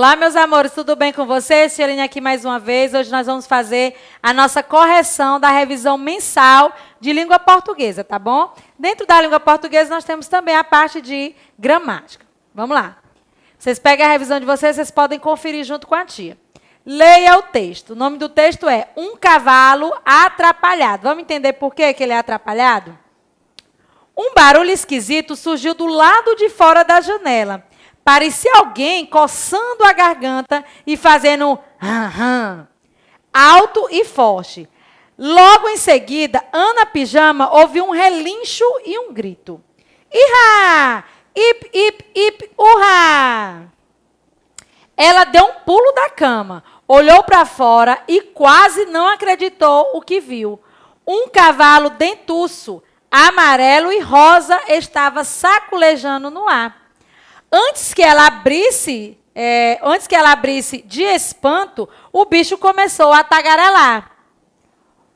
Olá, meus amores, tudo bem com vocês? Tialine aqui mais uma vez. Hoje nós vamos fazer a nossa correção da revisão mensal de língua portuguesa, tá bom? Dentro da língua portuguesa nós temos também a parte de gramática. Vamos lá. Vocês pegam a revisão de vocês, vocês podem conferir junto com a tia. Leia o texto. O nome do texto é Um Cavalo Atrapalhado. Vamos entender por que ele é atrapalhado? Um barulho esquisito surgiu do lado de fora da janela. Parecia alguém coçando a garganta e fazendo alto e forte. Logo em seguida, Ana Pijama ouviu um relincho e um grito. Ihá! Ip, ip, ip, urra! Ela deu um pulo da cama, olhou para fora e quase não acreditou o que viu. Um cavalo dentuço, amarelo e rosa, estava saculejando no ar. Antes que ela abrisse de espanto, o bicho começou a tagarelar.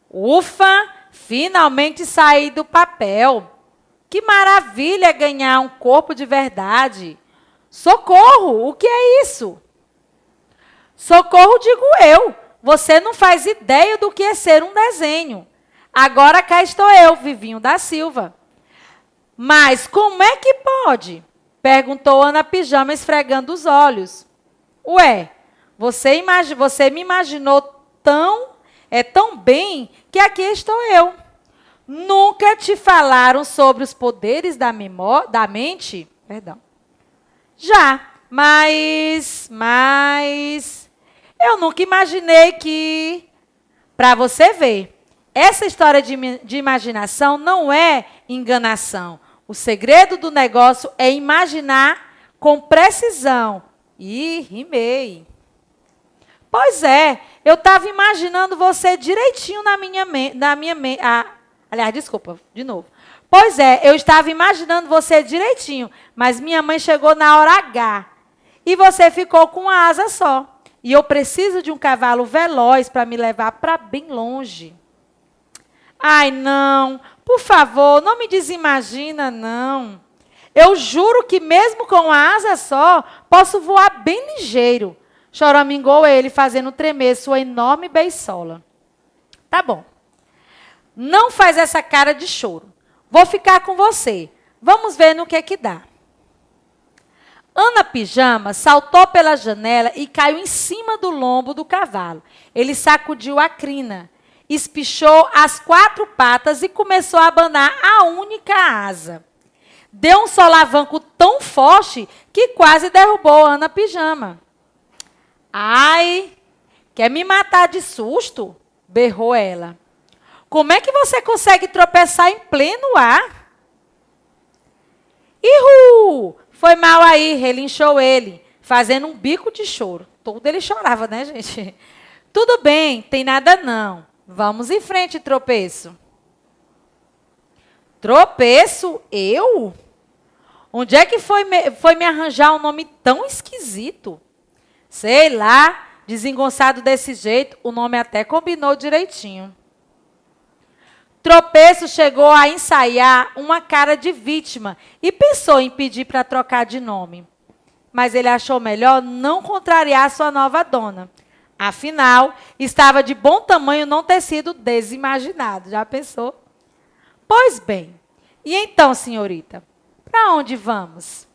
Ufa, finalmente saí do papel. Que maravilha ganhar um corpo de verdade. Socorro, o que é isso? Socorro, digo eu. Você não faz ideia do que é ser um desenho. Agora cá estou eu, Vivinho da Silva. Mas como é que pode? Perguntou Ana Pijama, esfregando os olhos. Ué, você me imaginou tão bem que aqui estou eu. Nunca te falaram sobre os poderes da mente? Perdão. Já, mas eu nunca imaginei que... Para você ver, essa história de imaginação não é enganação. O segredo do negócio é imaginar com precisão. Ih, rimei. Pois é, eu estava imaginando você direitinho na minha mente. Aliás, desculpa, de novo. Pois é, eu estava imaginando você direitinho, mas minha mãe chegou na hora H. E você ficou com uma asa só. E eu preciso de um cavalo veloz para me levar para bem longe. Ai, não. Por favor, não me desimagina, não. Eu juro que mesmo com a asa só, posso voar bem ligeiro. Choramingou ele, fazendo tremer sua enorme beiçola. Tá bom. Não faz essa cara de choro. Vou ficar com você. Vamos ver no que dá. Ana Pijama saltou pela janela e caiu em cima do lombo do cavalo. Ele sacudiu a crina. Espichou as 4 patas e começou a abanar a única asa. Deu um solavanco tão forte que quase derrubou Ana Pijama. Ai, quer me matar de susto? Berrou ela. Como é que você consegue tropeçar em pleno ar? Ihu! Foi mal aí, relinchou ele, fazendo um bico de choro. Todo ele chorava, né, gente? Tudo bem, tem nada não. Vamos em frente, tropeço. Tropeço? Eu? Onde é que foi me arranjar um nome tão esquisito? Sei lá, desengonçado desse jeito, o nome até combinou direitinho. Tropeço chegou a ensaiar uma cara de vítima e pensou em pedir para trocar de nome. Mas ele achou melhor não contrariar sua nova dona. Afinal, estava de bom tamanho não ter sido desimaginado. Já pensou? Pois bem. E então, senhorita, para onde vamos?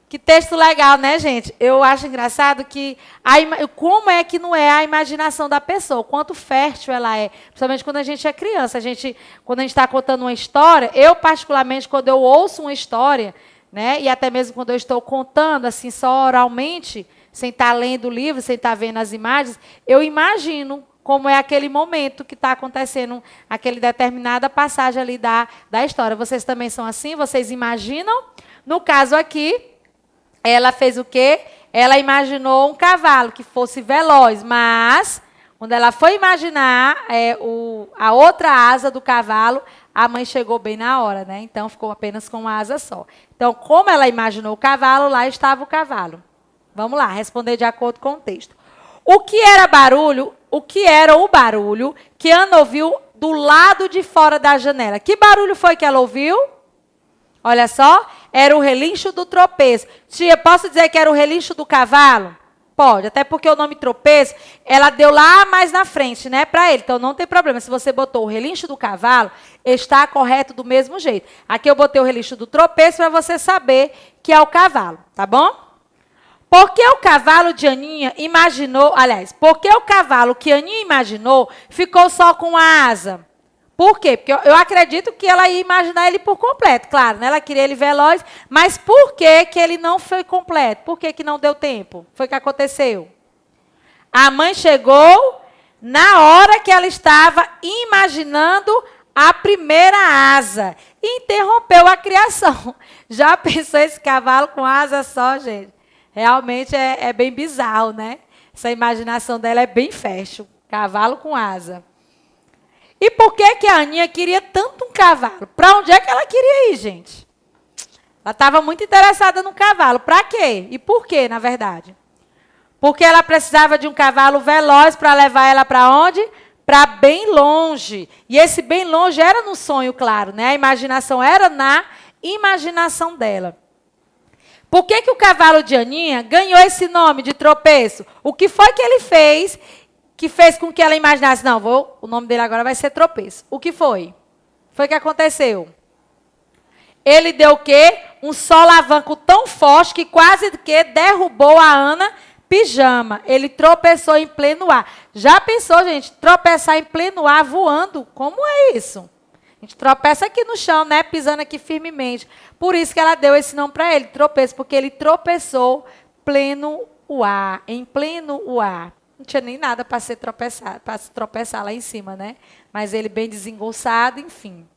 Que texto legal, né, gente? Eu acho engraçado que... como é que não é a imaginação da pessoa? O quanto fértil ela é. Principalmente quando a gente é criança. Quando a gente está contando uma história, eu, particularmente, quando eu ouço uma história, né, e até mesmo quando eu estou contando, assim, só oralmente... sem estar lendo o livro, sem estar vendo as imagens, eu imagino como é aquele momento que está acontecendo, aquela determinada passagem ali da história. Vocês também são assim? Vocês imaginam? No caso aqui, ela fez o quê? Ela imaginou um cavalo que fosse veloz, mas quando ela foi imaginar a outra asa do cavalo, a mãe chegou bem na hora, né? Então ficou apenas com uma asa só. Então, como ela imaginou o cavalo, lá estava o cavalo. Vamos lá, responder de acordo com o texto. O que era o barulho que Ana ouviu do lado de fora da janela? Que barulho foi que ela ouviu? Olha só, era o relincho do tropeço. Tia, posso dizer que era o relincho do cavalo? Pode, até porque o nome tropeço, ela deu lá mais na frente, né, para ele. Então, não tem problema. Se você botou o relincho do cavalo, está correto do mesmo jeito. Aqui eu botei o relincho do tropeço para você saber que é o cavalo, tá bom? Porque o cavalo de Aninha imaginou, aliás, porque o cavalo que Aninha imaginou ficou só com a asa? Por quê? Porque eu acredito que ela ia imaginar ele por completo, claro, né? Ela queria ele veloz, mas por que que ele não foi completo? Por que que não deu tempo? Foi o que aconteceu. A mãe chegou na hora que ela estava imaginando a primeira asa e interrompeu a criação. Já pensou esse cavalo com asa só, gente? Realmente é bem bizarro, né? Essa imaginação dela é bem fashion. Cavalo com asa. E por que que a Aninha queria tanto um cavalo? Para onde é que ela queria ir, gente? Ela estava muito interessada no cavalo. Para quê? E por quê, na verdade? Porque ela precisava de um cavalo veloz para levar ela para onde? Para bem longe. E esse bem longe era no sonho, claro, né? A imaginação era na imaginação dela. Por que que o cavalo de Aninha ganhou esse nome de tropeço? O que foi que ele fez que fez com que ela imaginasse, não, o nome dele agora vai ser tropeço. O que foi? Foi o que aconteceu. Ele deu o quê? Um solavanco tão forte que quase que derrubou a Ana Pijama. Ele tropeçou em pleno ar. Já pensou, gente, tropeçar em pleno ar voando? Como é isso? A gente tropeça aqui no chão, né? Pisando aqui firmemente. Por isso que ela deu esse nome para ele, tropeço, porque ele tropeçou em pleno ar. Não tinha nem nada para se tropeçar lá em cima, né? Mas ele bem desengolçado, enfim.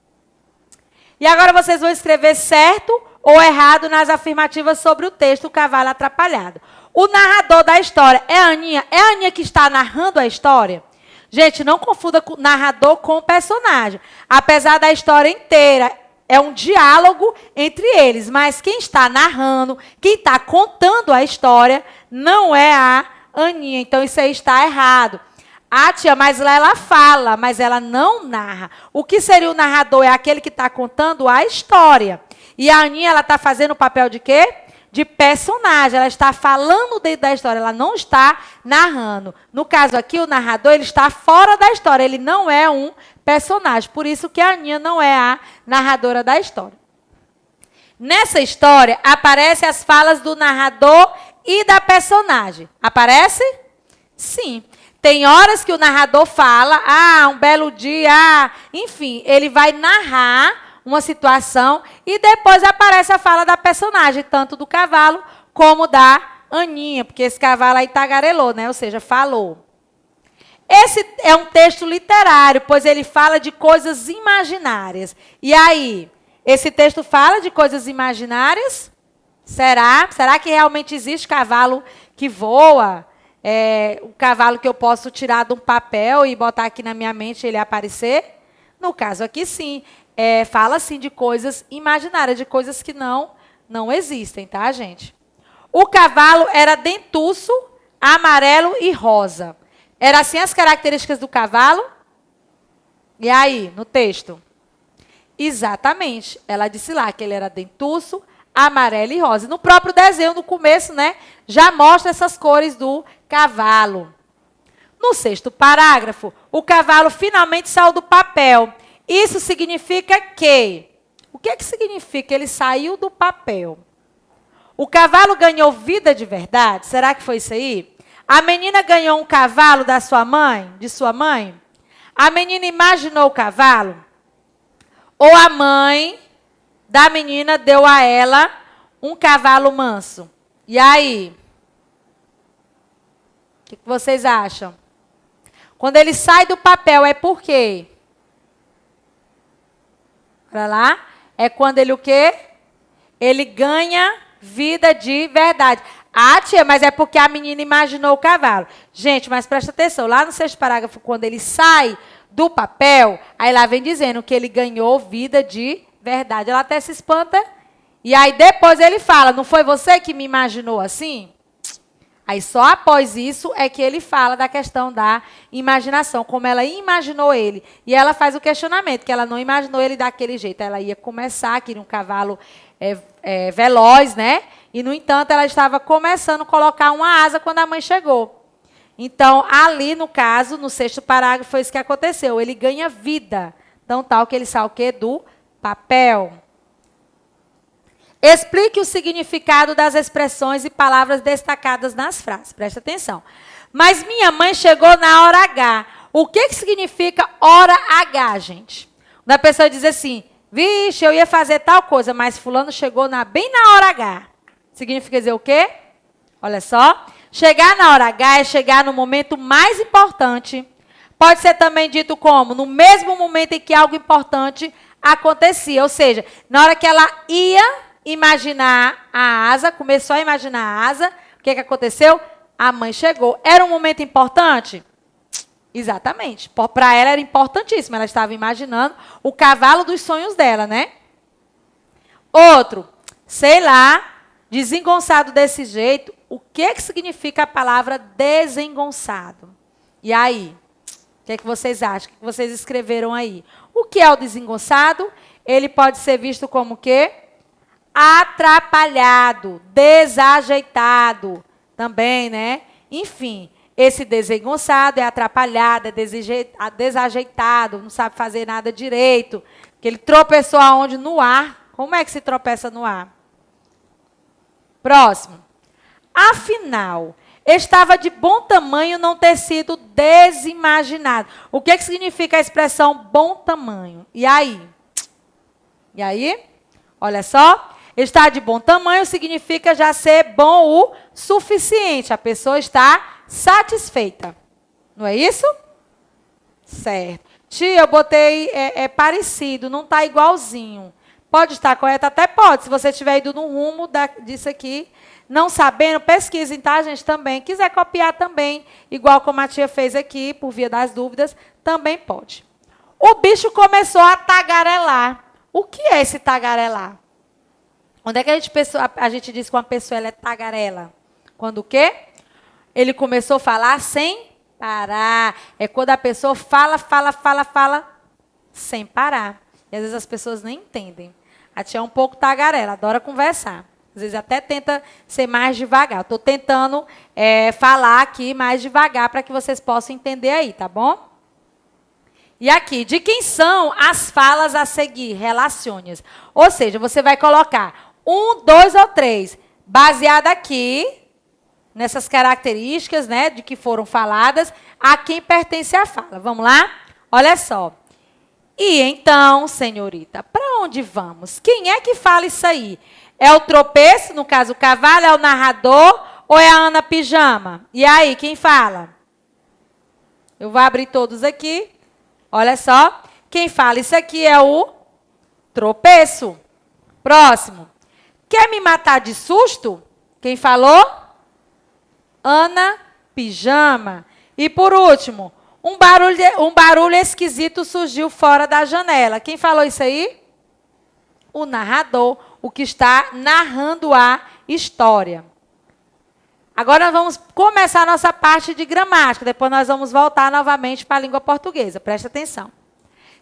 E agora vocês vão escrever certo ou errado nas afirmativas sobre o texto O Cavalo Atrapalhado. O narrador da história é a Aninha? É a Aninha que está narrando a história? Gente, não confunda o narrador com o personagem. Apesar da história inteira, é um diálogo entre eles. Mas quem está narrando, quem está contando a história, não é a Aninha. Então, isso aí está errado. Ah, tia, mas lá ela fala, mas ela não narra. O que seria o narrador? É aquele que está contando a história. E a Aninha, ela está fazendo o papel de quê? De personagem. Ela está falando dentro da história, ela não está narrando. No caso aqui, o narrador, ele está fora da história. Ele não é um personagem. Por isso que a Aninha não é a narradora da história. Nessa história, aparecem as falas do narrador e da personagem. Aparece? Sim. Tem horas que o narrador fala, um belo dia, enfim, ele vai narrar uma situação e depois aparece a fala da personagem, tanto do cavalo como da Aninha, porque esse cavalo aí tagarelou, né? Ou seja, falou. Esse é um texto literário, pois ele fala de coisas imaginárias. E aí, esse texto fala de coisas imaginárias? Será? Será que realmente existe cavalo que voa? O cavalo que eu posso tirar de um papel e botar aqui na minha mente e ele aparecer? No caso aqui, sim. Fala, sim, de coisas imaginárias, de coisas que não existem, tá, gente? O cavalo era dentuço, amarelo e rosa. Eram assim as características do cavalo? E aí, no texto? Exatamente. Ela disse lá que ele era dentuço, amarelo e rosa. No próprio desenho, no começo, né, já mostra essas cores do cavalo. No 6º parágrafo, o cavalo finalmente saiu do papel. Isso significa que... O que significa? Ele saiu do papel. O cavalo ganhou vida de verdade? Será que foi isso aí? A menina ganhou um cavalo da sua mãe? De sua mãe? A menina imaginou o cavalo? Ou a mãe da menina deu a ela um cavalo manso? E aí? O que vocês acham? Quando ele sai do papel, é por quê? Olha lá. É quando ele o quê? Ele ganha vida de verdade. Ah, tia, mas é porque a menina imaginou o cavalo. Gente, mas presta atenção. Lá no 6º parágrafo, quando ele sai do papel, aí lá vem dizendo que ele ganhou vida de verdade. Ela até se espanta. E aí depois ele fala, não foi você que me imaginou assim? Aí só após isso é que ele fala da questão da imaginação, como ela imaginou ele. E ela faz o questionamento, que ela não imaginou ele daquele jeito. Ela ia começar, queria um cavalo veloz, né? E, no entanto, ela estava começando a colocar uma asa quando a mãe chegou. Então, ali, no caso, no 6º parágrafo, foi isso que aconteceu. Ele ganha vida. Então, tal que ele sai o quê? Do papel. Explique o significado das expressões e palavras destacadas nas frases. Presta atenção. Mas minha mãe chegou na hora H. O que significa hora H, gente? Quando a pessoa diz assim, vixe, eu ia fazer tal coisa, mas fulano chegou bem na hora H. Significa dizer o quê? Olha só. Chegar na hora H é chegar no momento mais importante. Pode ser também dito como no mesmo momento em que algo importante acontecia. Ou seja, na hora que ela ia imaginar a asa, começou a imaginar a asa, o que aconteceu? A mãe chegou. Era um momento importante? Exatamente. Para ela era importantíssimo. Ela estava imaginando o cavalo dos sonhos dela, né? Outro, sei lá, desengonçado desse jeito, o que significa a palavra desengonçado? E aí? O que vocês acham? O que vocês escreveram aí? O que é o desengonçado? Ele pode ser visto como o quê? Atrapalhado, desajeitado. Também, né? Enfim, esse desengonçado é atrapalhado, é desajeitado, não sabe fazer nada direito. Que ele tropeçou aonde? No ar. Como é que se tropeça no ar? Próximo. Afinal, estava de bom tamanho não ter sido desimaginado. O que significa a expressão bom tamanho? E aí? E aí? Olha só. Estar de bom tamanho significa já ser bom o suficiente. A pessoa está satisfeita. Não é isso? Certo. Tia, eu botei parecido, não está igualzinho. Pode estar correto? Até pode. Se você estiver indo no rumo disso aqui, não sabendo, pesquisem, tá, gente? Também. Quiser copiar também, igual como a tia fez aqui, por via das dúvidas, também pode. O bicho começou a tagarelar. O que é esse tagarelar? Onde é que a gente diz que uma pessoa ela é tagarela? Quando o quê? Ele começou a falar sem parar. É quando a pessoa fala sem parar. E às vezes as pessoas nem entendem. A tia é um pouco tagarela, adora conversar. Às vezes até tenta ser mais devagar. Estou tentando falar aqui mais devagar para que vocês possam entender aí, tá bom? E aqui, de quem são as falas a seguir? Relacione-as. Ou seja, você vai colocar 1, 2 ou 3, baseado aqui, nessas características, né, de que foram faladas, a quem pertence a fala. Vamos lá? Olha só. E então, senhorita, para onde vamos? Quem é que fala isso aí? É o tropeço, no caso o cavalo, é o narrador ou é a Ana Pijama? E aí, quem fala? Eu vou abrir todos aqui. Olha só. Quem fala isso aqui é o tropeço. Próximo. Quer me matar de susto? Quem falou? Ana Pijama. E por último, um barulho esquisito surgiu fora da janela. Quem falou isso aí? O narrador, o que está narrando a história. Agora nós vamos começar a nossa parte de gramática. Depois nós vamos voltar novamente para a língua portuguesa. Presta atenção.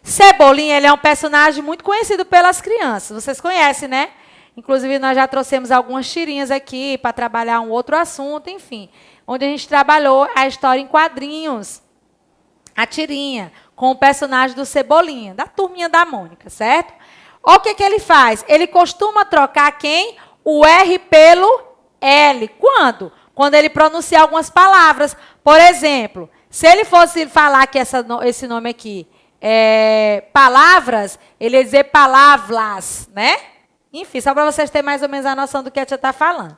Cebolinha, ele é um personagem muito conhecido pelas crianças. Vocês conhecem, né? Inclusive, nós já trouxemos algumas tirinhas aqui para trabalhar um outro assunto, enfim. Onde a gente trabalhou a história em quadrinhos. A tirinha, com o personagem do Cebolinha, da turminha da Mônica, certo? Olha o que ele faz. Ele costuma trocar quem? O R pelo L. Quando? Quando ele pronuncia algumas palavras. Por exemplo, se ele fosse falar que esse nome aqui é palavras, ele ia dizer palavras, né? Enfim, só para vocês terem mais ou menos a noção do que a tia está falando.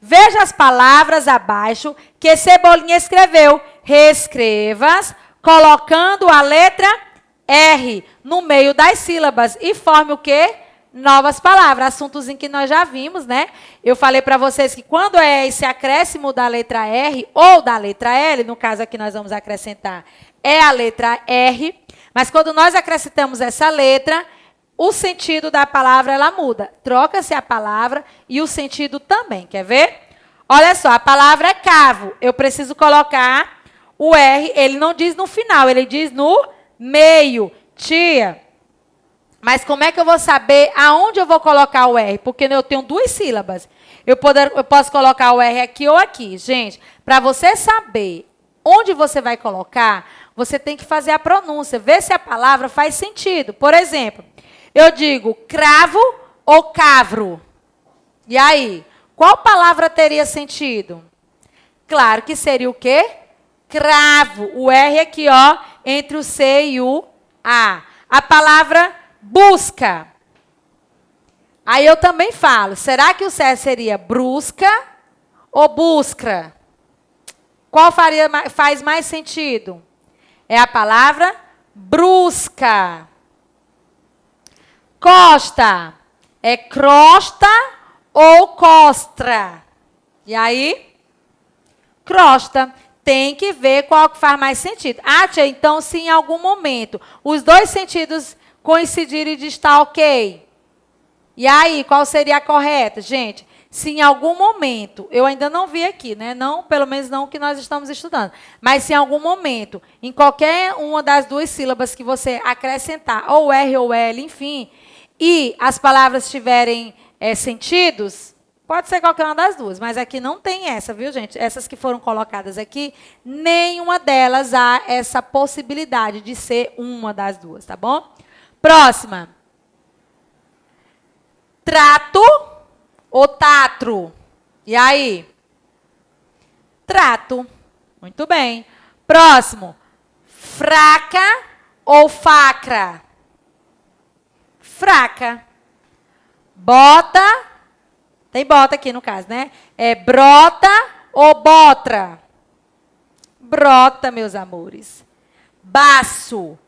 Veja as palavras abaixo que Cebolinha escreveu. Reescreva-as, colocando a letra R no meio das sílabas. E forme o quê? Novas palavras. Assuntos em que nós já vimos, né? Eu falei para vocês que quando é esse acréscimo da letra R ou da letra L, no caso aqui nós vamos acrescentar, é a letra R. Mas quando nós acrescentamos essa letra, o sentido da palavra ela muda. Troca-se a palavra e o sentido também. Quer ver? Olha só, a palavra é cavo. Eu preciso colocar o R. Ele não diz no final, ele diz no meio. Tia, mas como é que eu vou saber aonde eu vou colocar o R? Porque eu tenho 2 sílabas. Eu posso colocar o R aqui ou aqui. Gente, para você saber onde você vai colocar, você tem que fazer a pronúncia, ver se a palavra faz sentido. Por exemplo, eu digo cravo ou cavro. E aí, qual palavra teria sentido? Claro que seria o quê? Cravo. O R aqui, ó, entre o C e o A. A palavra busca. Aí eu também falo, será que o certo seria brusca ou busca? Qual faz mais sentido? É a palavra brusca. Costa. É crosta ou costra? E aí? Crosta. Tem que ver qual que faz mais sentido. Ah, tia, então se em algum momento os dois sentidos coincidirem de estar ok. E aí, qual seria a correta? Gente, se em algum momento, eu ainda não vi aqui, né? Não, pelo menos não o que nós estamos estudando. Mas se em algum momento, em qualquer uma das duas sílabas que você acrescentar, ou R ou L, enfim, e as palavras tiverem sentidos, pode ser qualquer uma das duas, mas aqui não tem essa, viu, gente? Essas que foram colocadas aqui, nenhuma delas há essa possibilidade de ser uma das duas, tá bom? Próxima. Trato ou tatro? E aí? Trato. Muito bem. Próximo. Fraca ou facra? Fraca. Bota. Tem bota aqui no caso, né? É brota ou botra? Brota, meus amores. Baço.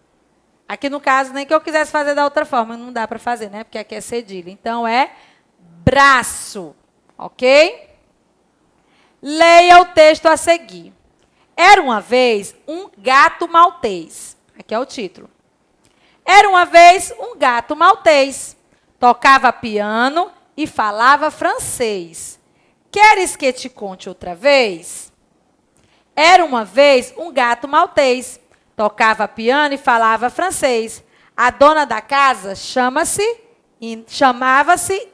Aqui no caso, nem que eu quisesse fazer da outra forma, não dá para fazer, né? Porque aqui é cedilha. Então, é braço, ok? Leia o texto a seguir. Era uma vez um gato maltês. Aqui é o título. Era uma vez um gato maltês. Tocava piano e falava francês. Queres que te conte outra vez? Era uma vez um gato maltês. Tocava piano e falava francês. A dona da casa chamava-se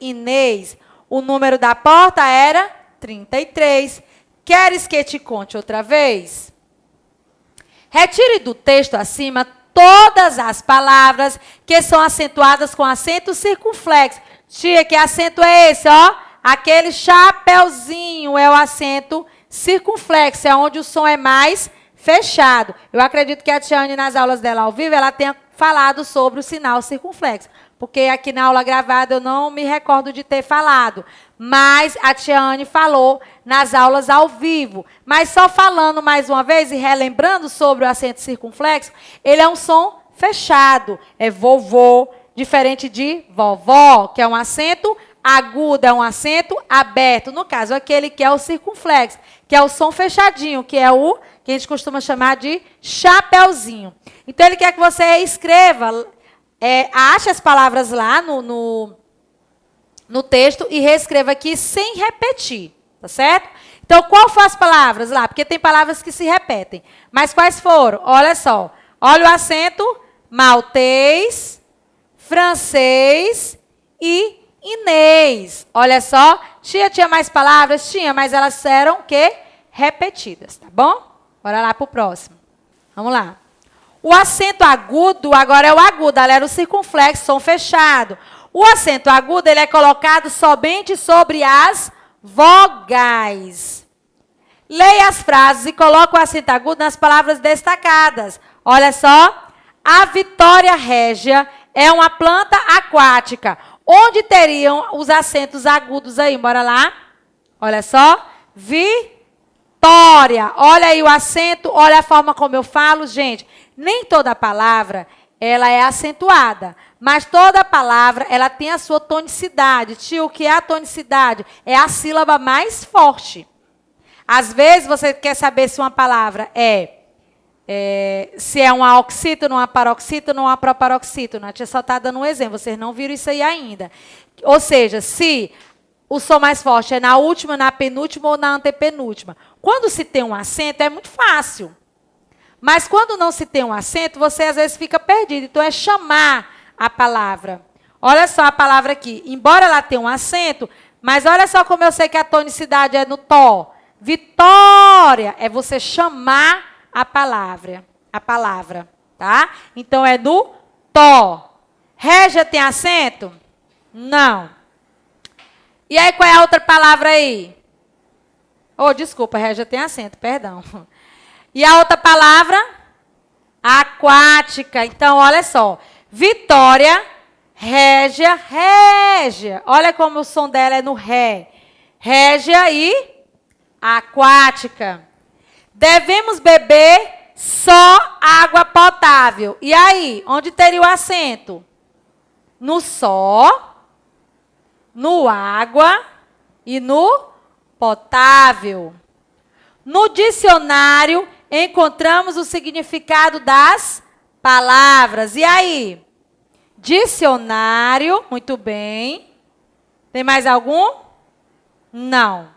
Inês. O número da porta era 33. Queres que te conte outra vez? Retire do texto acima todas as palavras que são acentuadas com acento circunflexo. Tia, que acento é esse, ó? Aquele chapeuzinho é o acento circunflexo, é onde o som é mais fechado. Eu acredito que a Tiane, nas aulas dela ao vivo, ela tenha falado sobre o sinal circunflexo. Porque aqui na aula gravada eu não me recordo de ter falado. Mas a Tiane falou nas aulas ao vivo. Mas só falando mais uma vez e relembrando sobre o acento circunflexo, ele é um som fechado. É vovô, diferente de vovó, que é um acento agudo, é um acento aberto. No caso, aquele que é o circunflexo, que é o som fechadinho, que é o que a gente costuma chamar de chapeuzinho. Então, ele quer que você escreva, ache as palavras lá no texto e reescreva aqui sem repetir, tá certo? Então, qual foram as palavras lá? Porque tem palavras que se repetem. Mas quais foram? Olha só. Olha o acento maltês, francês e Inês. Olha só. Tinha mais palavras? Tinha, mas elas eram o quê? Repetidas, tá bom? Bora lá para o próximo. Vamos lá. O acento agudo, agora é o agudo, ela era o circunflexo, som fechado. O acento agudo, ele é colocado somente sobre as vogais. Leia as frases e coloque o acento agudo nas palavras destacadas. Olha só. A Vitória régia é uma planta aquática. Onde teriam os acentos agudos aí? Bora lá. Olha só. Vitória. Olha aí o acento, olha a forma como eu falo, gente. Nem toda palavra, ela é acentuada. Mas toda palavra, ela tem a sua tonicidade. Tio, o que é a tonicidade? É a sílaba mais forte. Às vezes, você quer saber se uma palavra se é uma oxítono, uma paroxítono ou uma proparoxítono. A tia só está dando um exemplo, vocês não viram isso aí ainda. Ou seja, se o som mais forte é na última, na penúltima ou na antepenúltima. Quando se tem um acento, é muito fácil. Mas quando não se tem um acento, você às vezes fica perdido. Então, é chamar a palavra. Olha só a palavra aqui. Embora ela tenha um acento, Mas olha só como eu sei que a tonicidade é no tó. Vitória é você chamar a palavra, tá? Então é no tó. Régia tem acento? Não. E aí qual é a outra palavra aí? Oh, desculpa, régia tem acento, perdão. E a outra palavra? Aquática. Então, olha só. Vitória, régia, régia. Olha como o som dela é no ré. Régia e aquática. Devemos beber só água potável. E aí, onde teria o acento? No só, no água e no potável. No dicionário, encontramos o significado das palavras. E aí? Dicionário, muito bem. Tem mais algum? Não.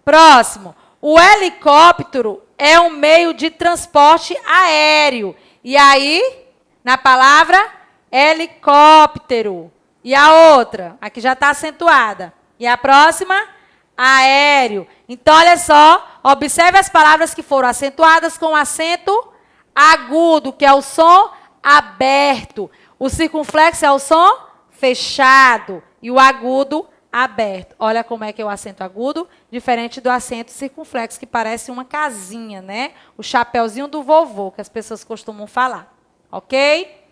Próximo. O helicóptero é um meio de transporte aéreo. E aí, na palavra helicóptero. E a outra? Aqui já está acentuada. E a próxima? Aéreo. Então, olha só. Observe as palavras que foram acentuadas com acento agudo, que é o som aberto. O circunflexo é o som fechado. E o agudo, aberto. Olha como é que é o acento agudo, diferente do acento circunflexo, que parece uma casinha, né? O chapeuzinho do vovô, que as pessoas costumam falar. Ok?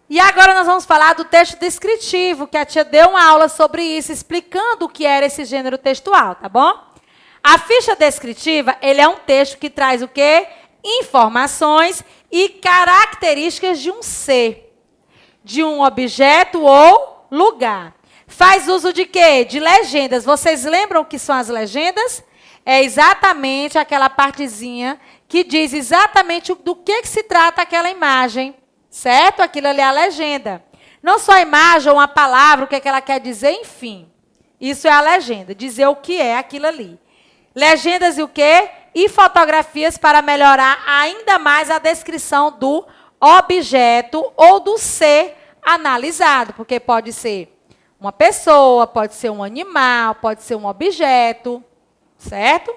E agora nós vamos falar do texto descritivo, que a tia deu uma aula sobre isso, explicando o que era esse gênero textual, tá bom? A ficha descritiva, ele é um texto que traz o quê? Informações e características de um ser, de um objeto ou lugar. Faz uso de quê? De legendas. Vocês lembram o que são as legendas? É exatamente aquela partezinha que diz exatamente do que se trata aquela imagem. Certo? Aquilo ali é a legenda. Não só a imagem ou uma palavra, o que ela quer dizer, enfim. Isso é a legenda, dizer o que é aquilo ali. Legendas e o quê? E fotografias para melhorar ainda mais a descrição do objeto ou do ser analisado. Porque pode ser uma pessoa, pode ser um animal, pode ser um objeto. Certo?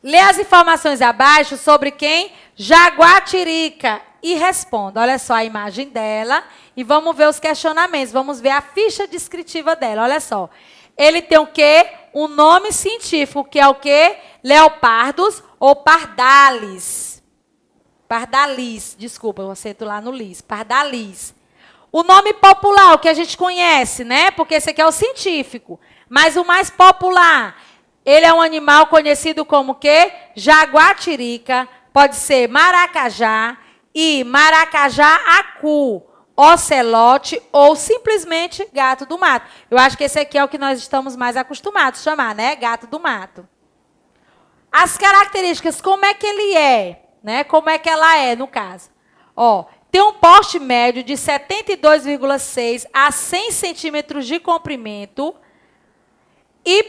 Lê as informações abaixo sobre quem? Jaguatirica. E responda. Olha só a imagem dela. E vamos ver os questionamentos. Vamos ver a ficha descritiva dela. Olha só. Ele tem o quê? Um nome científico, que é o quê? Leopardos ou pardalis. Pardalis. Desculpa, eu acento lá no lis. Pardalis. O nome popular, o que a gente conhece, né? Porque esse aqui é o científico. Mas o mais popular, ele é um animal conhecido como o quê? Jaguatirica. Pode ser maracajá. E maracajá-acu, ocelote ou simplesmente gato do mato. Eu acho que esse aqui é o que nós estamos mais acostumados a chamar, né? Gato do mato. As características, como é que ele é, né? Como é que ela é, no caso? Ó, tem um porte médio de 72,6 a 100 centímetros de comprimento e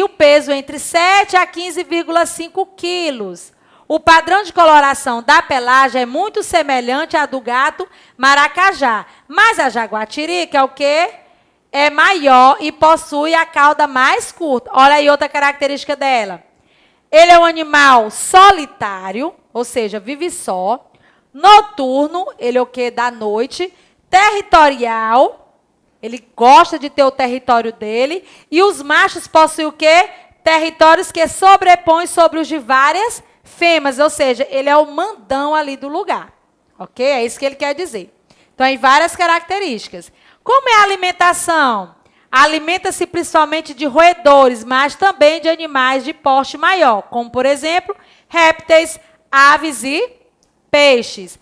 o peso entre 7 a 15,5 quilos. O padrão de coloração da pelagem é muito semelhante à do gato maracajá. Mas a jaguatirica é o quê? É maior e possui a cauda mais curta. Olha aí outra característica dela. Ele é um animal solitário, ou seja, vive só. Noturno, ele é o quê? Da noite. Territorial, ele gosta de ter o território dele. E os machos possuem o quê? Territórios que sobrepõem sobre os de várias fêmeas, ou seja, ele é o mandão ali do lugar. Ok? É isso que ele quer dizer. Então, em várias características. Como é a alimentação? Alimenta-se principalmente de roedores, mas também de animais de porte maior, como, por exemplo, répteis, aves e peixes.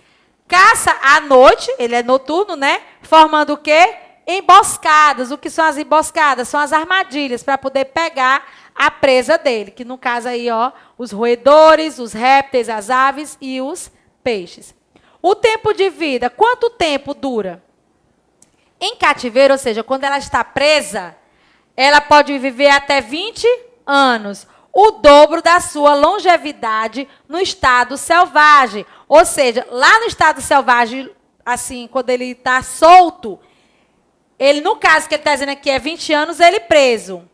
Caça à noite, ele é noturno, né? Formando o quê? Emboscadas. O que são as emboscadas? São as armadilhas para poder pegar a presa dele, que no caso aí, ó, os roedores, os répteis, as aves e os peixes. O tempo de vida, quanto tempo dura? Em cativeiro, ou seja, quando ela está presa, ela pode viver até 20 anos, o dobro da sua longevidade no estado selvagem. Ou seja, lá no estado selvagem, assim, quando ele está solto, Ele, no caso que ele está dizendo aqui, é 20 anos, ele preso.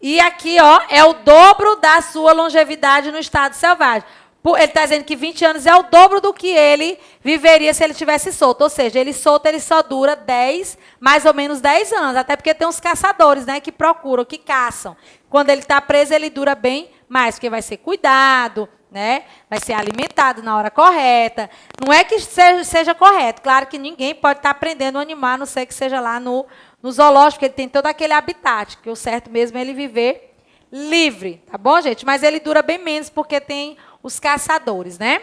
E aqui, ó, é o dobro da sua longevidade no estado selvagem. Ele está dizendo que 20 anos é o dobro do que ele viveria se ele tivesse solto. Ou seja, ele solto, ele só dura mais ou menos 10 anos. Até porque tem uns caçadores, né, que procuram, que caçam. Quando ele está preso, ele dura bem mais, porque vai ser cuidado, né? Vai ser alimentado na hora correta. Não é que seja correto. Claro que ninguém pode estar prendendo um animal, a não ser que seja lá no zoológico, porque ele tem todo aquele habitat, que o certo mesmo é ele viver livre, tá bom, gente? Mas ele dura bem menos, porque tem os caçadores, né?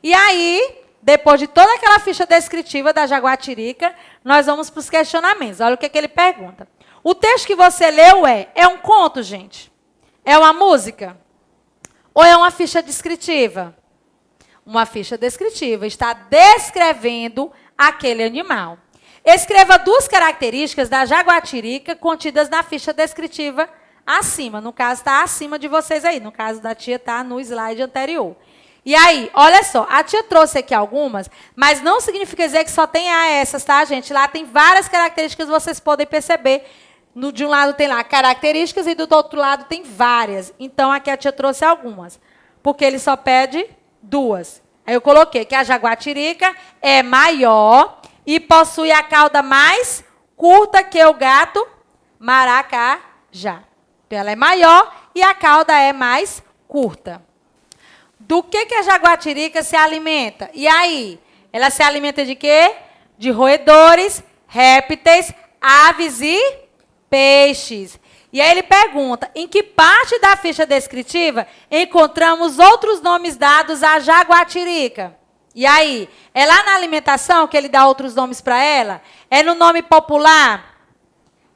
E aí, depois de toda aquela ficha descritiva da jaguatirica, nós vamos para os questionamentos. Olha o que ele pergunta. O texto que você leu é um conto, gente? É uma música? Ou é uma ficha descritiva? Uma ficha descritiva. Está descrevendo aquele animal. Escreva 2 características da jaguatirica contidas na ficha descritiva acima. No caso, está acima de vocês aí. No caso da tia, está no slide anterior. E aí, olha só, a tia trouxe aqui algumas, mas não significa dizer que só tem essas, tá, gente? Lá tem várias características, vocês podem perceber. De um lado tem lá características e do outro lado tem várias. Então, aqui a tia trouxe algumas, porque ele só pede 2. Aí eu coloquei que a jaguatirica é maior e possui a cauda mais curta que o gato maracajá. Então, ela é maior e a cauda é mais curta. Do que a jaguatirica se alimenta? E aí? Ela se alimenta de quê? De roedores, répteis, aves e peixes. E aí ele pergunta, em que parte da ficha descritiva encontramos outros nomes dados à jaguatirica? E aí? É lá na alimentação que ele dá outros nomes para ela? É no nome popular?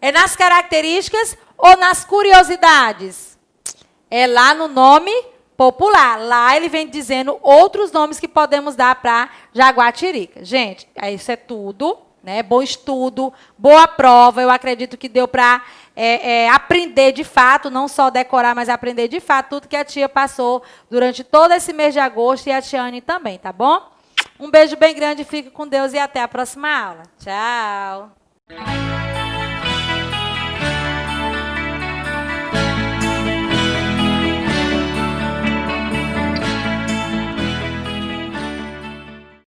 É nas características ou nas curiosidades? É lá no nome popular. Lá ele vem dizendo outros nomes que podemos dar para jaguatirica. Gente, isso é tudo, né? Bom estudo, boa prova. Eu acredito que deu para aprender de fato, não só decorar, mas aprender de fato tudo que a tia passou durante todo esse mês de agosto e a tia Anne também, tá bom? Um beijo bem grande, fique com Deus e até a próxima aula. Tchau!